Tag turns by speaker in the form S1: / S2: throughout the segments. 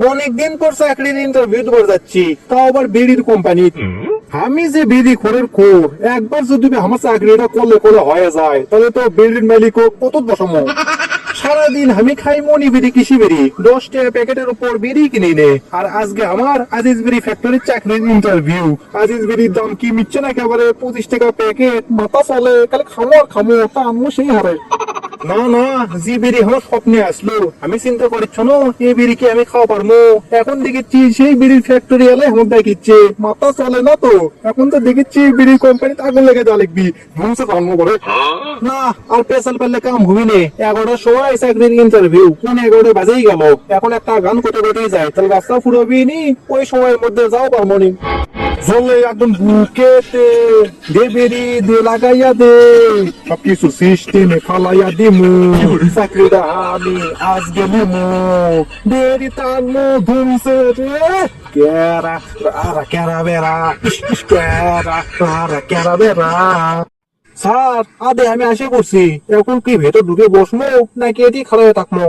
S1: অনেকদিন পর চাকরির ইন্টারভিউ দেবার যাচ্ছি, তাও আবার বিড়ির কোম্পানি। আমি যে বিড়ি খোরের খোর, একবার যদি আমার চাকরিটা করলে করে হয়ে যায়, তাহলে তো বিড়ির মালিক কত বসম। সারাদিন আমি খাই মনি বিড়ি, কৃষি বিড়ি, 10 টাকা প্যাকেটের উপর বিড়ি কিনে নে। আর আজকে আমার আজিজ বিড়ি ফ্যাক্টরির চাকরির ইন্টারভিউ। আজিজ বিড়ির দাম কি মিচ্ছে না, একেবারে 25 টাকা প্যাকেট। মাথা চলে, খালি খামো আর খামো, তা আনমো সেই হারে। না না, যে বিড়ি আমার স্বপ্নে আসলো, আমি চিন্তা করছ না এই বিড়ি কি আমি খাওয়া পারবো। এখন দেখেছি সেই বিড়ির ফ্যাক্টরি এলে আমার দেখিচ্ছে মাথা চলে না তো। এখন তো দেখেছি বিড়ি কোম্পানিতে আগুন লেগে যা লিখবি ধ্বংস জন্ম করে। না আর পেশাল পারলে কাম হবি নে। 11টার সময় চাকরির ইন্টারভিউ, কোন 11টা বাজেই গেল। এখন একটা গান কোটে কোটেই যায়, তাহলে রাস্তা ফুরবি নি, ওই সময়ের মধ্যে যাও পারবো নি। চলে একদম বুকেতে দে বেরি দে লাগাইয়া দে, সবকিছু সিস্টেমে ফালাইয়া দিমু। চাকরিটা আমি আজকে নিমু, বেরি টানমু ধুমছে রে। কেরা আরা কেরা বেরা, ইস কেরা আরা কেরা বেরা। স্যার আদে আমি আসে করছি, এখন কি ভেতর ঢুকে বসমো নাকি এটি খারাপ থাকবো?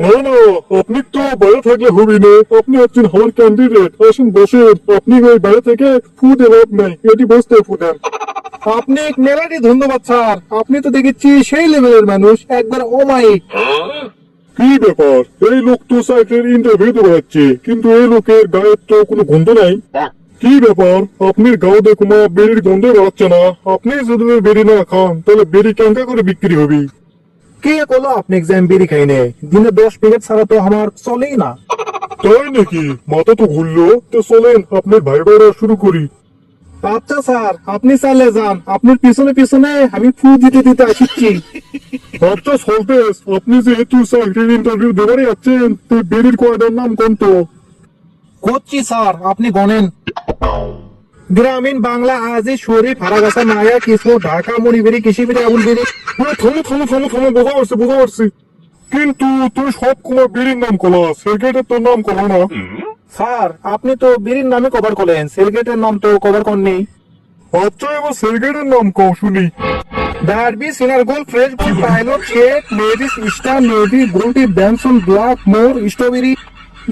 S2: না না, আপনি তো বাইরে থাকলে হবি না। আপনি হচ্ছেন আমার ক্যান্ডিডেট, আসুন বসেন। আপনি ওই বাইরে থেকে ফুড এলাপ নাই, এটি বসতে ফুটেন।
S1: আপনি মেলাটি ধন্যবাদ স্যার, আপনি তো দেখেছি সেই লেভেলের মানুষ, একবার ও মাই।
S2: কি ব্যাপার, এই লোক তো চাকরির ইন্টারভিউ দেওয়া হচ্ছে, কিন্তু এই লোকের গায়ের তো কোনো গন্ধ নাই। কি ব্যাপার, আপনার গাও দেখো মা বেরির গন্ধ বেরোচ্ছে না। আপনি যদি বেরি না খান, তাহলে বেরি কেঙ্কা করে বিক্রি হবি?
S1: কে করলো আপনি এক্সাম বিড়ি খাইনে? দিনে 10 প্যাকেট ছাড়া তো আমার চলেই না।
S2: তাই নাকি? মাথা তো ঘুরলো। তো চলেন আপনার ভাই ভাইরা শুরু করি।
S1: আচ্ছা স্যার, আপনি চালে যান, আপনার পিছনে পিছনে আমি ফু দিতে দিতে আসছি।
S2: আচ্ছা সল্টেস, আপনি যেহেতু চাকরির ইন্টারভিউ দেবারই যাচ্ছেন, তো বেরির কয়টার নাম কোন তো?
S1: করছি স্যার, আপনি গণেন। গ্রামীণ বাংলা আজি শরীফ হারাগাছা মায়া কিছু ঢাকা মণিবেরি কৃষি বিড়ি আবুল বিড়ি।
S2: থামো থামো থামো থামো, বোঝা পারছি বোঝা পারছি। কিন্তু তুমি সব কুমার বেরির নাম কলা, সেক্রেটার তোর নাম কলো না।
S1: স্যার আপনি তো বিড়ির নামে কভার করলেন, সেলগেটের নাম তো কভার করেননি।
S2: আচ্ছা এবার সেক্রেটারের নাম কও শুনি।
S1: ডার্বি সিনার গোল ফ্রেশ গোল পাইলট শেক ladies star navy goldie Benson black more strawberry.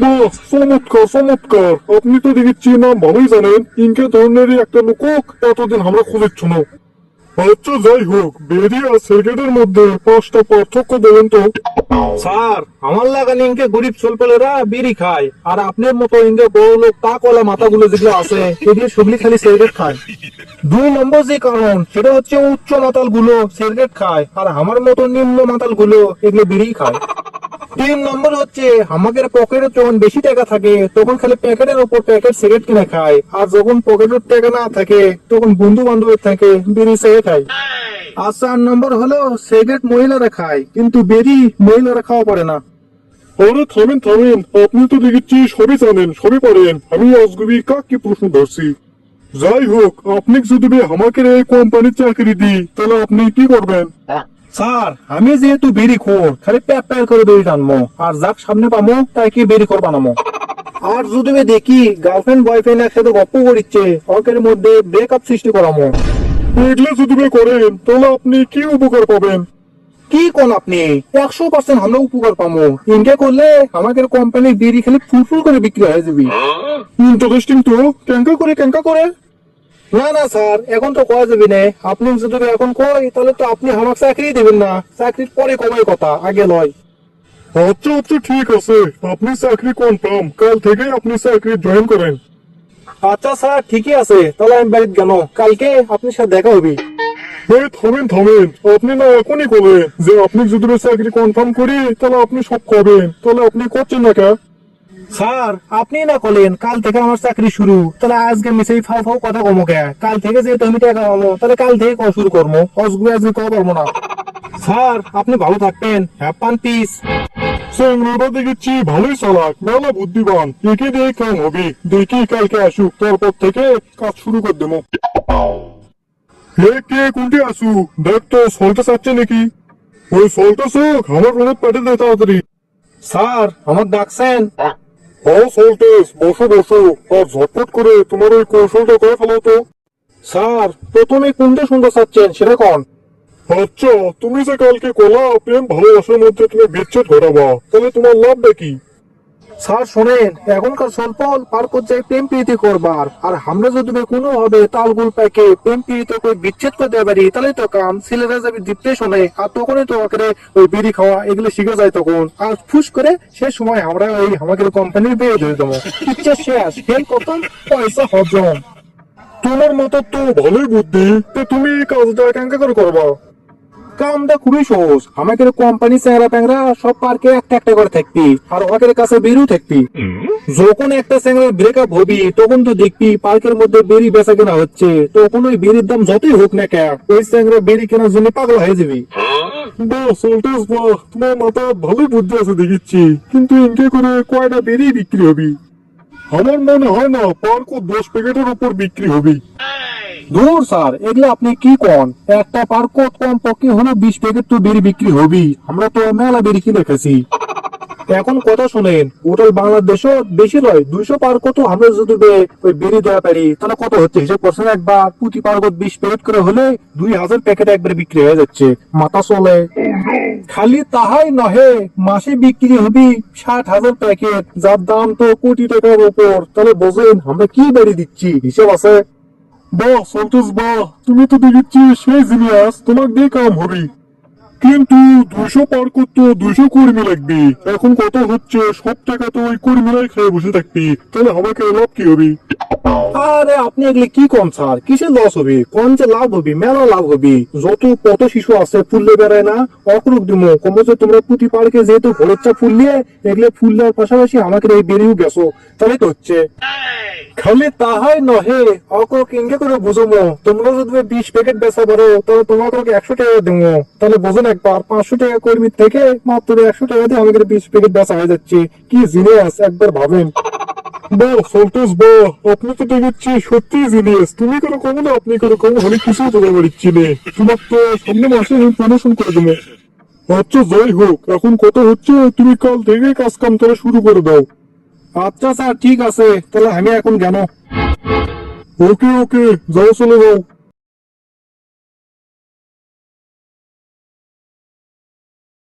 S2: বাহ, চমৎকার চমৎকার। আপনি তো দেখেছি নাম ভালোই জানেন। ইনকে ধরনেরই একটা লোক এতদিন আমরা খুঁজেছ না। আচ্ছা যাই হোক, বেরি আর সেক্রেটারের মধ্যে 5টা পার্থক্য বলেন তো।
S1: স্যার আমার লাগান ইনকে গরিব ছোলপেলেরা বিড়ি খায়, আর আপনার মতো ইনকে বড় লোক তা কলা মাথাগুলো যেগুলো আছে এগুলো সবলি খালি সিগারেট খায়। 2 নম্বর যে কারণ সেটা হচ্ছে উচ্চ মাতাল গুলো সিগারেট খায়, আর আমার মতো নিম্ন মাতাল গুলো এগুলো বিড়ি খায়। 3 নম্বর হচ্ছে আমাদের পকেটে যখন বেশি টাকা থাকে তখন খালি প্যাকেটের উপর প্যাকেট সিগারেট কিনে খায়, আর যখন পকেটের টাকা না থাকে তখন বন্ধু বান্ধবের থাকে বিড়ি সিগারেট খায়। আর 4 নম্বর হলো সিগারেট মহিলারা খায়, কিন্তু বেরি মহিলারা খাওয়া পড়ে না।
S2: আরে থামেন থামেন, আপনি তো দেখেছি সবই জানেন সবই পারেন। আমি আজগুবি কাকে প্রশ্ন ধরছি। যাই হোক, আপনি যদি আমাকে এই কোম্পানির চাকরি দিই, তাহলে আপনি কি করবেন?
S1: স্যার আমি যেহেতু বেরি খোর, খালি প্যাপ প্যাপ করে বেরি টানবো, আর যাক সামনে পামো তাকে বেরি কর বানাবো। আর যদি দেখি গার্লফ্রেন্ড বয়ফ্রেন্ড একসাথে গপ্প করিচ্ছে, অকের মধ্যে ব্রেকআপ সৃষ্টি করামো।
S2: এগুলো যদি করেন, তাহলে আপনি কি উপকার পাবেন?
S1: কি কোন আপনি 100% আমরা উপকার পাবো। ইনকে করলে আমাদের কোম্পানির বিড়ি খালি ফুলফুল করে বিক্রি হয়ে যাবে।
S2: ইন্টারেস্টিং তো। কেঙ্কা করে কেঙ্কা করে?
S1: না না স্যার, এখন তো করা যাবে না। আপনি যদি এখন কই তাহলে তো আপনি আমাকে চাকরি দেবেন না। চাকরির পরে কমাই কথা, আগে লয়।
S2: আচ্ছা আচ্ছা ঠিক আছে, আপনি চাকরি কনফার্ম। কাল থেকে আপনি চাকরি জয়েন করেন।
S1: আচ্ছা স্যার ঠিকই আছে, তাহলে আমি বাড়িতে গেল, কালকে আপনার সাথে দেখা হবে।
S2: এই থামেন থামেন, আপনি না এখনই করবেন যে আপনি যদি চাকরি কনফার্ম করি তাহলে আপনি সব করবেন, তাহলে আপনি করছেন না কে?
S1: স্যার আপনি না করলেন কাল থেকে আমার চাকরি শুরু, তাহলে আজকে মিশে ফাও ফাও কথা কমো কে? কাল থেকে যেহেতু আমি টাকা পাবো, তাহলে কাল থেকে কল শুরু করবো, অসগুলো আজকে করা পারবো না। স্যার আপনি ভালো থাকবেন, হ্যাভ ফান পিস।
S2: চেংড়াটা দেখেছি ভালোই চালাক, মেলা বুদ্ধিমান। একে দিয়ে কাম হবে, দেখি কালকে আসুক, তারপর থেকে কাজ শুরু করে দেবো। হে কে কোনটি আসুক, দেখ তো সলটা চাচ্ছে নাকি? ওই সলটা চোখ আমার মনে পেটে দেয় তাড়াতাড়ি।
S1: স্যার আমার ডাকছেন?
S2: ও সল্টেস, বসো বসো, আর ঝটপট করে তোমার ওই কৌশলটা করে ফেলো তো।
S1: স্যার প্রথমে কোনটা শুনতে চাচ্ছেন সেটা কোন?
S2: আচ্ছা, তুমি যে কালকে কলা প্রেম ভালোবাসার মধ্যে তুমি বিচ্ছেদ ঘটাবা, তাহলে তোমার লাভটা কি?
S1: স্যার শোনেন, এখনকার স্বল্পল পার পর্যায়ে প্রেম প্রীতি করবার, আর আমরা যদি কোনো ভাবে তালগুল প্যাকে প্রেম প্রীতি করে বিচ্ছেদ করে দেওয়া পারি, তাহলে তো কাম ছেলেরা যাবে ডিপ্রেশনে, আর তখনই তো ওকে ওই বিড়ি খাওয়া এগুলো শিখে যায় তখন, আর ফুস করে সে সময় আমরা ওই আমাদের কোম্পানির বিয়ে দিয়ে দেবো, ইচ্ছা শেষ, হেল কত পয়সা হজম।
S2: তোমার মাথার তো ভালোই বুদ্ধি, তো তুমি এই কাজটা কেঙ্কা করে করবা?
S1: কামটা খুবই সহজ, আমাদের কোম্পানি চেংরা প্যাংরা সব পার্কে একটা একটা করে থাকবি, আর ওদের কাছে বেরিও থাকবি। যখন একটা চেংরার ব্রেকআপ হবি, তখন তো দেখবি পার্কের মধ্যে বেরি বেচা কেনা হচ্ছে, তখন ওই বেরির দাম যতই হোক না কেন, ওই চেংরা বেরি কেনার জন্য পাগল হয়ে যাবি।
S2: বাহ সল্টেস বাহ, তোমার মাথা ভালোই বুদ্ধি আছে দেখিচ্ছি, কিন্তু ইনকে করে কয়টা বেরি বিক্রি হবি? আমার মনে হয় না পার্ক 10 প্যাকেটের উপর বিক্রি হবি।
S1: দূর স্যার, এগুলো আপনি কি কোন, একটা পার্ক কম পক্ষে হলো 20 প্যাকেট তো বেরি বিক্রি হবি, আমরা তো মেলা বেরি কিনে খাইছি। এখন কথা শুনেন, টোটাল বাংলাদেশও বেশি নয় 200 পার্ক তো আমরা যদি ওই বেরি দেওয়া পারি, তাহলে কত হচ্ছে হিসাব করছেন একবার, প্রতি পার্ক 20 প্যাকেট করে হলে 2000 প্যাকেট একবার বিক্রি হয়ে যাচ্ছে, মাথা চলে। খালি তাহাই নহে, মাসে বিক্রি হবি 60,000 প্যাকেট, যার দাম তো কোটি টাকার উপর, তাহলে বোঝেন আমরা কি বেরি দিচ্ছি, হিসাব আছে।
S2: বাহ সন্তোষ বাহ, তুমি তো দেখিচ্ছি সেই জিনিয়াস, তোমার দিয়ে কাম হবে। কিন্তু 200 পার করতে 200 কর্মী লাগবে, এখন কত হচ্ছে সব টাকা তো ওই কর্মীরাই খেয়ে বসে থাকবি, তাহলে আমাকে লাভ কি হবে?
S1: আরে আপনি এগুলো কি কম স্যার, কিসের লস হবে, কোন যে লাভ হবে, মেলা লাভ হবে, যত কত শিশু আছে ফুললে বেড়ায় না, অকরুক দিমো কমে যে তোমরা প্রতি পার্কে যেহেতু ভোরের চা ফুললিয়ে, এগুলো ফুললের পাশাপাশি আমাকে এই বেরিয়েও গেছো, তাহলে তো হচ্ছে। খালি তাহাই নহে, অকরুক ইঙ্গে করে বুঝবো, তোমরা যদি 20 প্যাকেট বেচা পারো, তাহলে তোমাকে 100 টাকা দেবো, তাহলে বোঝেন একবার 500 টাকা কর্মীর থেকে মাত্র 100 টাকা দিয়ে আমাকে 20 প্যাকেট বেচা হয়ে যাচ্ছে, কি জিনিয়াস একবার ভাবেন।
S2: বাহ সন্তোষ বাহ, আপনি তো দেখাচ্ছি সত্যি জিনিয়াস, তুমি করে কমো না, আপনি করে কমো, আমি কিছু তোলা পারছি না, তোমার তো সামনে মাসে আমি প্রমোশন করে দেবো। আচ্ছা যাই হোক, এখন কত হচ্ছে, তুমি কাল থেকে কাজ কাম করা শুরু করে দাও।
S1: আচ্ছা স্যার ঠিক আছে, তাহলে আমি এখন কেন।
S2: ওকে ওকে, যাও চলে যাও।